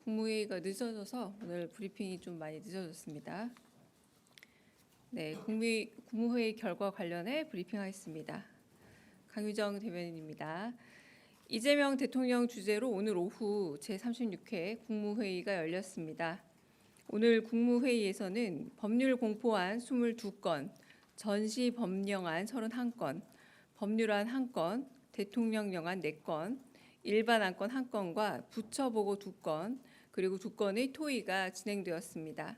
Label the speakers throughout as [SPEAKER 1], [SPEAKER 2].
[SPEAKER 1] 국무회의가 늦어져서 오늘 브리핑이 좀 많이 늦어졌습니다. 네, 국무회의 결과 관련해 브리핑하겠습니다. 강유정 대변인입니다. 이재명 대통령 주재로 오늘 오후 제36회 국무회의가 열렸습니다. 오늘 국무회의에서는 법률 공포안 22건, 전시 법령안 31건, 법률안 1건, 대통령령안 4건, 일반 안건 1건과 부처 보고 2건, 그리고 2건의 토의가 진행되었습니다.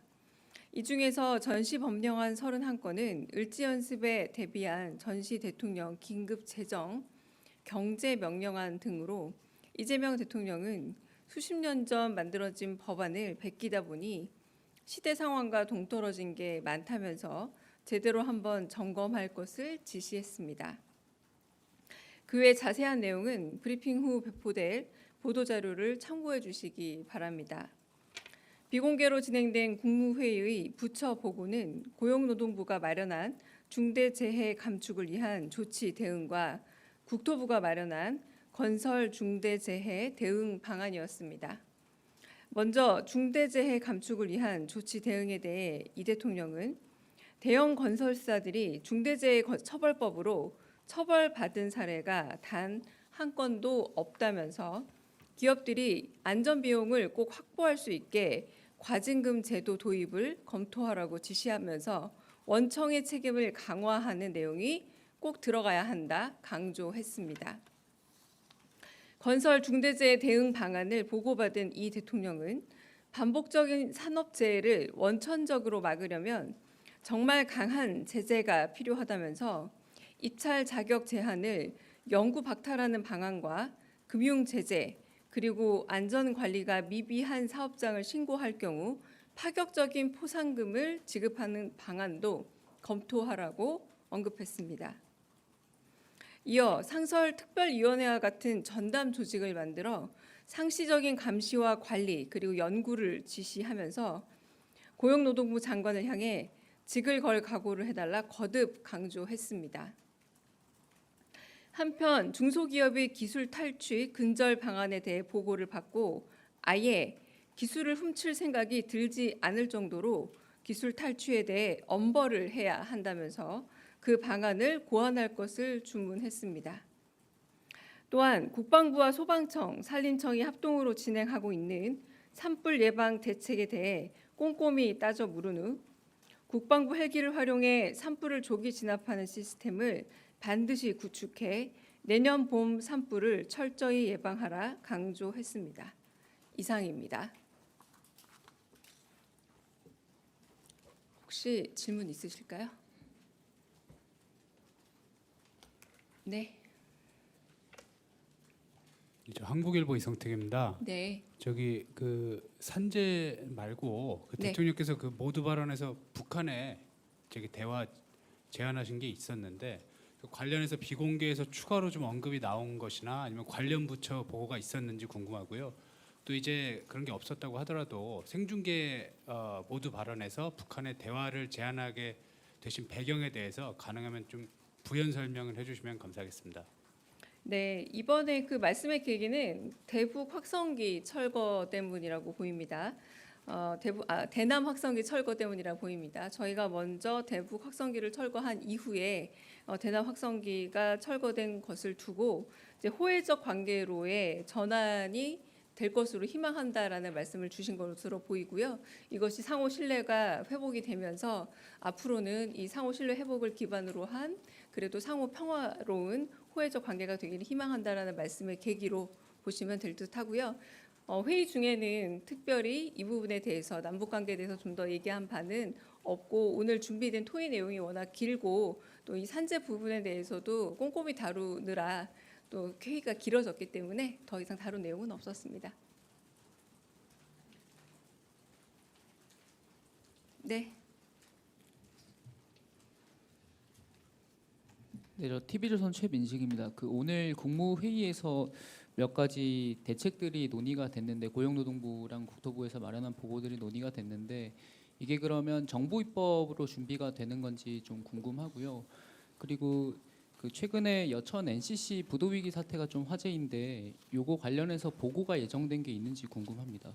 [SPEAKER 1] 이 중에서 전시 법령안 31건은 을지연습에 대비한 전시 대통령 긴급 재정, 경제 명령안 등으로 이재명 대통령은 수십 년 전 만들어진 법안을 베끼다 보니 시대 상황과 동떨어진 게 많다면서 제대로 한번 점검할 것을 지시했습니다. 그 외 자세한 내용은 브리핑 후 배포될 보도자료를 참고해 주시기 바랍니다. 비공개로 진행된 국무회의의 부처 보고는 고용노동부가 마련한 중대재해 감축을 위한 조치 대응과 국토부가 마련한 건설 중대재해 대응 방안이었습니다. 먼저 중대재해 감축을 위한 조치 대응에 대해 이 대통령은 대형 건설사들이 중대재해 처벌법으로 처벌받은 사례가 단 한 건도 없다면서 기업들이 안전비용을 꼭 확보할 수 있게 과징금 제도 도입을 검토하라고 지시하면서 원청의 책임을 강화하는 내용이 꼭 들어가야 한다 강조했습니다. 건설 중대재해 대응 방안을 보고받은 이 대통령은 반복적인 산업재해를 원천적으로 막으려면 정말 강한 제재가 필요하다면서 입찰 자격 제한을 영구 박탈하는 방안과 금융 제재, 그리고 안전관리가 미비한 사업장을 신고할 경우 파격적인 포상금을 지급하는 방안도 검토하라고 언급했습니다. 이어 상설특별위원회와 같은 전담 조직을 만들어 상시적인 감시와 관리 그리고 연구를 지시하면서 고용노동부 장관을 향해 직을 걸 각오를 해달라 거듭 강조했습니다. 한편 중소기업의 기술 탈취 근절 방안에 대해 보고를 받고 아예 기술을 훔칠 생각이 들지 않을 정도로 기술 탈취에 대해 엄벌을 해야 한다면서 그 방안을 고안할 것을 주문했습니다. 또한 국방부와 소방청, 산림청이 합동으로 진행하고 있는 산불 예방 대책에 대해 꼼꼼히 따져 물은 후 국방부 헬기를 활용해 산불을 조기 진압하는 시스템을 반드시 구축해 내년 봄 산불을 철저히 예방하라 강조했습니다. 이상입니다. 혹시 질문 있으실까요? 네.
[SPEAKER 2] 한국일보 이성택입니다.
[SPEAKER 1] 네.
[SPEAKER 2] 저기 그 산재 말고 그
[SPEAKER 1] 네.
[SPEAKER 2] 대통령께서 그 모두 발언에서 북한에 저기 대화 제안하신 게 있었는데 그 관련해서 비공개에서 추가로 좀 언급이 나온 것이나 아니면 관련 부처 보고가 있었는지 궁금하고요. 또 이제 그런 게 없었다고 하더라도 생중계 모두 발언에서 북한의 대화를 제안하게 되신 배경에 대해서 가능하면 좀 부연 설명을 해주시면 감사하겠습니다.
[SPEAKER 1] 네, 이번에 그 말씀의 계기는 대북 확성기 철거 때문이라고 보입니다. 대남 확성기 철거 때문이라 보입니다. 저희가 먼저 대북 확성기를 철거한 이후에 대남 확성기가 철거된 것을 두고 이제 호혜적 관계로의 전환이 될 것으로 희망한다라는 말씀을 주신 것으로 보이고요. 이것이 상호 신뢰가 회복이 되면서 앞으로는 이 상호 신뢰 회복을 기반으로 한 그래도 상호 평화로운 호혜적 관계가 되기를 희망한다라는 말씀의 계기로 보시면 될 듯하고요. 회의 중에는 특별히 이 부분에 대해서 남북 관계에 대해서 좀 더 얘기한 바는 없고 오늘 준비된 토의 내용이 워낙 길고 또 이 산재 부분에 대해서도 꼼꼼히 다루느라 또 회의가 길어졌기 때문에 더 이상 다룬 내용은 없었습니다. 네.
[SPEAKER 3] 네, 저 TV조선 최민식입니다. 그 오늘 국무회의에서 몇 가지 대책들이 논의가 됐는데 고용노동부랑 국토부에서 마련한 보고들이 논의가 됐는데 이게 그러면 정보입법으로 준비가 되는 건지 좀 궁금하고요. 그리고 그 최근에 여천 NCC 부도위기 사태가 좀 화제인데 요거 관련해서 보고가 예정된 게 있는지 궁금합니다.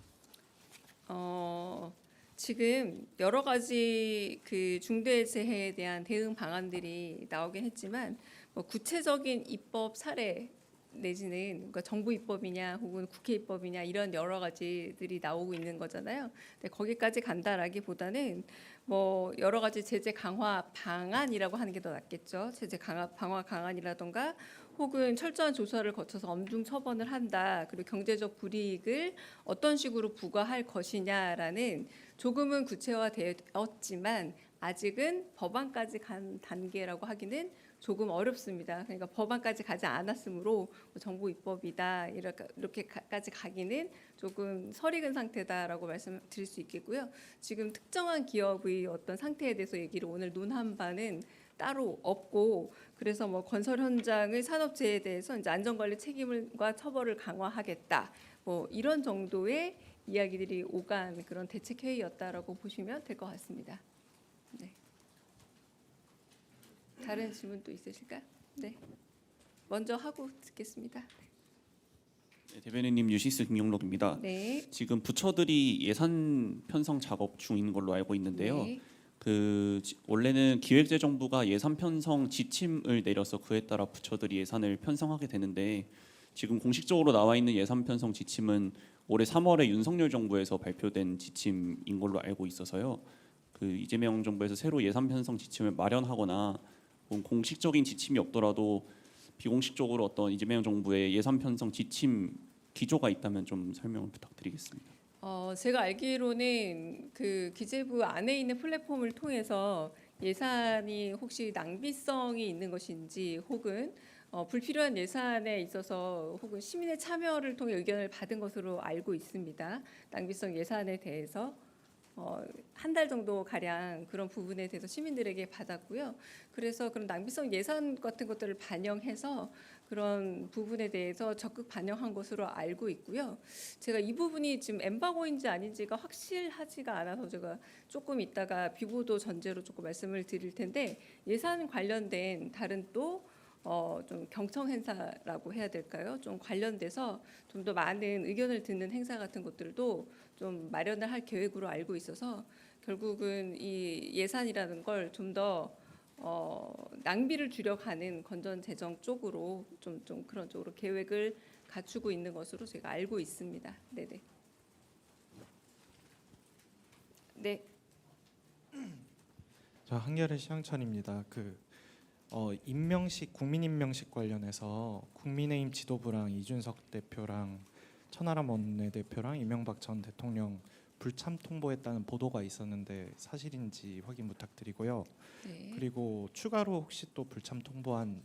[SPEAKER 1] 지금 여러 가지 그 중대재해에 대한 대응 방안들이 나오긴 했지만 뭐 구체적인 입법 사례 내지는 그러니까 정부 입법이냐 혹은 국회 입법이냐 이런 여러 가지들이 나오고 있는 거잖아요. 근데 거기까지 간다라기보다는 뭐 여러 가지 제재 강화 방안이라고 하는 게 더 낫겠죠. 제재 강화 방안이라던가 혹은 철저한 조사를 거쳐서 엄중 처벌을 한다. 그리고 경제적 불이익을 어떤 식으로 부과할 것이냐라는 조금은 구체화되었지만 아직은 법안까지 간 단계라고 하기는 조금 어렵습니다. 그러니까 법안까지 가지 않았으므로 뭐 정부 입법이다 이렇게까지 가기는 조금 설익은 상태다라고 말씀드릴 수 있겠고요. 지금 특정한 기업의 어떤 상태에 대해서 얘기를 오늘 논한 바는 따로 없고 그래서 뭐 건설 현장의 산업재해에 대해서 이제 안전관리 책임과 처벌을 강화하겠다. 뭐 이런 정도의 이야기들이 오간 그런 대책 회의였다라고 보시면 될 것 같습니다. 네. 다른 질문 또 있으실까요? 네. 먼저 하고 듣겠습니다.
[SPEAKER 4] 네, 대변인님 뉴시스 김용록입니다.
[SPEAKER 1] 네.
[SPEAKER 4] 지금 부처들이 예산 편성 작업 중인 걸로 알고 있는데요.
[SPEAKER 1] 네.
[SPEAKER 4] 원래는 기획재정부가 예산 편성 지침을 내려서 그에 따라 부처들이 예산을 편성하게 되는데 지금 공식적으로 나와 있는 예산 편성 지침은 올해 3월에 윤석열 정부에서 발표된 지침인 걸로 알고 있어서요. 이재명 정부에서 새로 예산 편성 지침을 마련하거나 공식적인 지침이 없더라도 비공식적으로 어떤 이재명 정부의 예산 편성 지침 기조가 있다면 좀 설명을 부탁드리겠습니다.
[SPEAKER 1] 제가 알기로는 그 기재부 안에 있는 플랫폼을 통해서 예산이 혹시 낭비성이 있는 것인지 혹은 불필요한 예산에 있어서 혹은 시민의 참여를 통해 의견을 받은 것으로 알고 있습니다. 낭비성 예산에 대해서 한 달 정도 가량 그런 부분에 대해서 시민들에게 받았고요. 그래서 그런 낭비성 예산 같은 것들을 반영해서 그런 부분에 대해서 적극 반영한 것으로 알고 있고요. 제가 이 부분이 지금 엠바고인지 아닌지가 확실하지가 않아서 제가 조금 이따가 비보도 전제로 조금 말씀을 드릴 텐데 예산 관련된 다른 또 좀 경청 행사라고 해야 될까요? 좀 관련돼서 좀 더 많은 의견을 듣는 행사 같은 것들도 좀 마련을 할 계획으로 알고 있어서 결국은 이 예산이라는 걸 좀 더 낭비를 줄여가는 건전 재정 쪽으로 좀 그런 쪽으로 계획을 갖추고 있는 것으로 제가 알고 있습니다. 네네. 네.
[SPEAKER 5] 저 한겨레 시황천입니다. 임명식 국민 임명식 관련해서 국민의힘 지도부랑 이준석 대표랑 천하람 원내대표랑 이명박 전 대통령 불참 통보했다는 보도가 있었는데 사실인지 확인 부탁드리고요.
[SPEAKER 1] 네.
[SPEAKER 5] 그리고 추가로 혹시 또 불참 통보한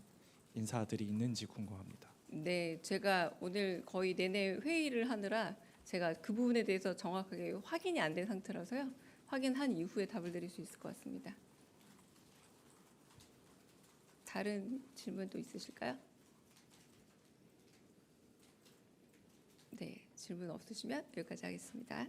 [SPEAKER 5] 인사들이 있는지 궁금합니다.
[SPEAKER 1] 네, 제가 오늘 거의 내내 회의를 하느라 제가 그 부분에 대해서 정확하게 확인이 안 된 상태라서요. 확인한 이후에 답을 드릴 수 있을 것 같습니다. 다른 질문도 있으실까요? 네, 질문 없으시면 여기까지 하겠습니다.